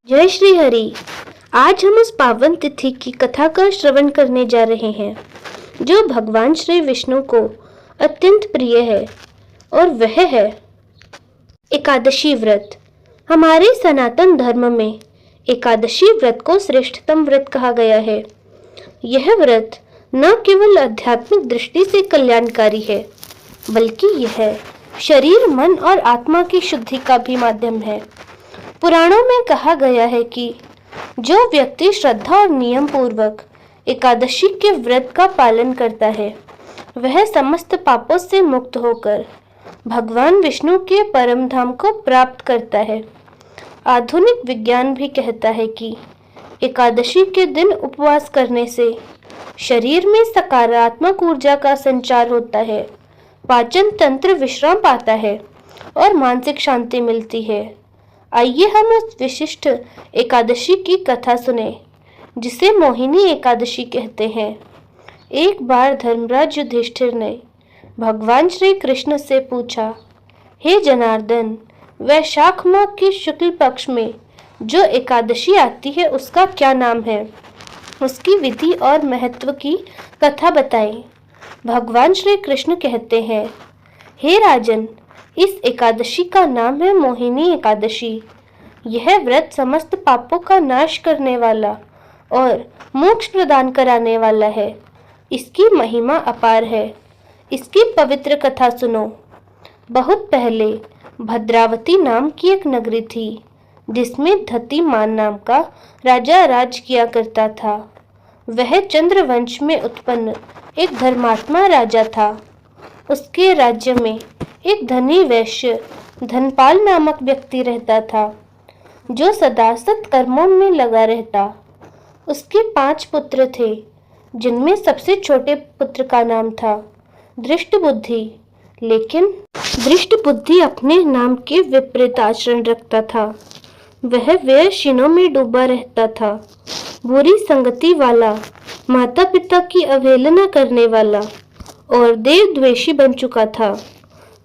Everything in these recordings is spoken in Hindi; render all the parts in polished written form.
जय श्री हरि। आज हम उस पावन तिथि की कथा का श्रवण करने जा रहे हैं जो भगवान श्री विष्णु को अत्यंत प्रिय है और वह है एकादशी व्रत। हमारे सनातन धर्म में एकादशी व्रत को श्रेष्ठतम व्रत कहा गया है। यह व्रत न केवल आध्यात्मिक दृष्टि से कल्याणकारी है बल्कि यह शरीर, मन और आत्मा की शुद्धि का भी माध्यम है। पुराणों में कहा गया है कि जो व्यक्ति श्रद्धा और नियम पूर्वक एकादशी के व्रत का पालन करता है वह समस्त पापों से मुक्त होकर भगवान विष्णु के परम धाम को प्राप्त करता है। आधुनिक विज्ञान भी कहता है कि एकादशी के दिन उपवास करने से शरीर में सकारात्मक ऊर्जा का संचार होता है, पाचन तंत्र विश्राम पाता है और मानसिक शांति मिलती है। आइए हम उस विशिष्ट एकादशी की कथा सुने जिसे मोहिनी एकादशी कहते हैं। एक बार धर्मराज युधिष्ठिर ने भगवान श्री कृष्ण से पूछा, हे जनार्दन, वैशाख माह के शुक्ल पक्ष में जो एकादशी आती है उसका क्या नाम है? उसकी विधि और महत्व की कथा बताएं। भगवान श्री कृष्ण कहते हैं, हे राजन, इस एकादशी का नाम है मोहिनी एकादशी। यह व्रत समस्त पापों का नाश करने वाला और मोक्ष प्रदान कराने वाला है। इसकी महिमा अपार है। इसकी पवित्र कथा सुनो। बहुत पहले भद्रावती नाम की एक नगरी थी जिसमें धतिमान नाम का राजा राज किया करता था। वह चंद्रवंश में उत्पन्न एक धर्मात्मा राजा था। उसके राज्य में एक धनी वैश्य धनपाल नामक व्यक्ति रहता था जो सदा सत्कर्मों में लगा रहता। उसके 5 पुत्र थे जिनमें सबसे छोटे पुत्र का नाम था दृष्टबुद्धि। लेकिन दृष्टबुद्धि अपने नाम के विपरीत आचरण रखता था। वह व्यसनों में डूबा रहता था, बुरी संगति वाला, माता पिता की अवहेलना करने वाला और देवद्वेषी बन चुका था।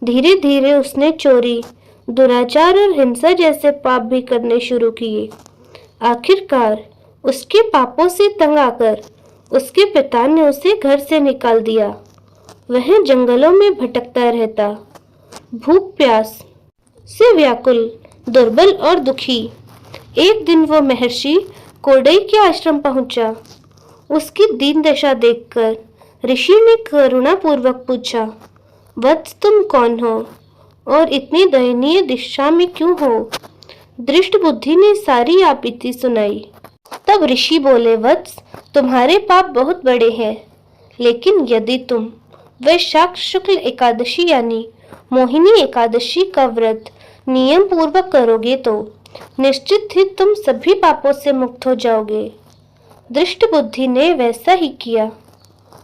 धीरे धीरे उसने चोरी, दुराचार और हिंसा जैसे पाप भी करने शुरू किए। आखिरकार उसके पापों से तंग आकर उसके पिता ने उसे घर से निकाल दिया। वह जंगलों में भटकता रहता, भूख प्यास से व्याकुल, दुर्बल और दुखी। एक दिन वो महर्षि कोडई के आश्रम पहुंचा। उसकी दीन दशा देखकर ऋषि ने करुणापूर्वक पूछा, वत्स, तुम कौन हो और इतनी दयनीय दिशा में क्यों हो? दृष्टबुद्धि ने सारी आपीती सुनाई। तब ऋषि बोले, वत्स, तुम्हारे पाप बहुत बड़े हैं, लेकिन यदि तुम वैशाख शुक्ल एकादशी यानी मोहिनी एकादशी का व्रत नियम पूर्वक करोगे तो निश्चित ही तुम सभी पापों से मुक्त हो जाओगे। दृष्टबुद्धि ने वैसा ही किया।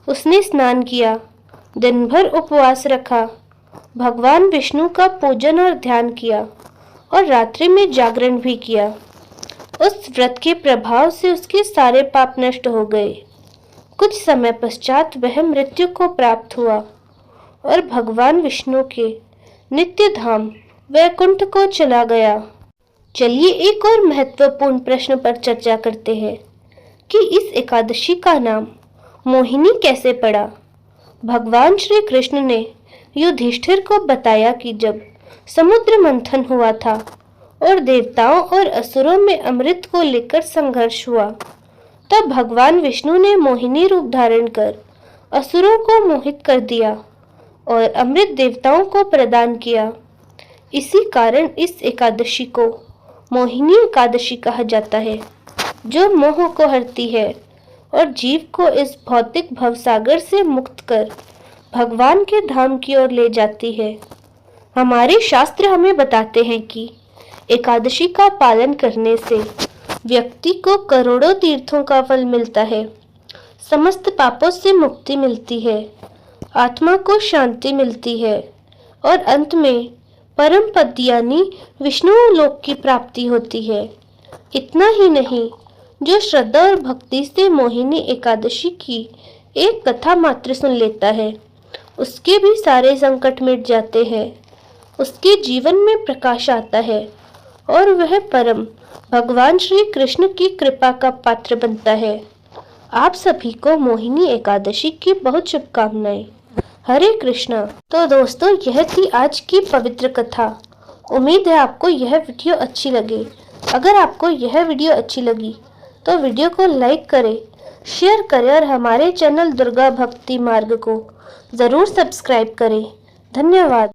उसने स्नान किया, दिन भर उपवास रखा, भगवान विष्णु का पूजन और ध्यान किया और रात्रि में जागरण भी किया। उस व्रत के प्रभाव से उसके सारे पाप नष्ट हो गए। कुछ समय पश्चात वह मृत्यु को प्राप्त हुआ और भगवान विष्णु के नित्य धाम वैकुंठ को चला गया। चलिए एक और महत्वपूर्ण प्रश्न पर चर्चा करते हैं कि इस एकादशी का नाम मोहिनी कैसे पड़ा। भगवान श्री कृष्ण ने युधिष्ठिर को बताया कि जब समुद्र मंथन हुआ था और देवताओं और असुरों में अमृत को लेकर संघर्ष हुआ, तब भगवान विष्णु ने मोहिनी रूप धारण कर असुरों को मोहित कर दिया और अमृत देवताओं को प्रदान किया। इसी कारण इस एकादशी को मोहिनी एकादशी कहा जाता है, जो मोह को हरती है और जीव को इस भौतिक भवसागर से मुक्त कर भगवान के धाम की ओर ले जाती है। हमारे शास्त्र हमें बताते हैं कि एकादशी का पालन करने से व्यक्ति को करोड़ों तीर्थों का फल मिलता है, समस्त पापों से मुक्ति मिलती है, आत्मा को शांति मिलती है और अंत में परम पद यानी विष्णु लोक की प्राप्ति होती है। इतना ही नहीं, जो श्रद्धा और भक्ति से मोहिनी एकादशी की एक कथा मात्र सुन लेता है उसके भी सारे संकट मिट जाते हैं, उसके जीवन में प्रकाश आता है और वह परम भगवान श्री कृष्ण की कृपा का पात्र बनता है। आप सभी को मोहिनी एकादशी की बहुत शुभकामनाएं। हरे कृष्णा। तो दोस्तों, यह थी आज की पवित्र कथा। उम्मीद है आपको यह वीडियो अच्छी लगी। अगर आपको यह वीडियो अच्छी लगी तो वीडियो को लाइक करें, शेयर करें और हमारे चैनल दुर्गा भक्ति मार्ग को ज़रूर सब्सक्राइब करें। धन्यवाद।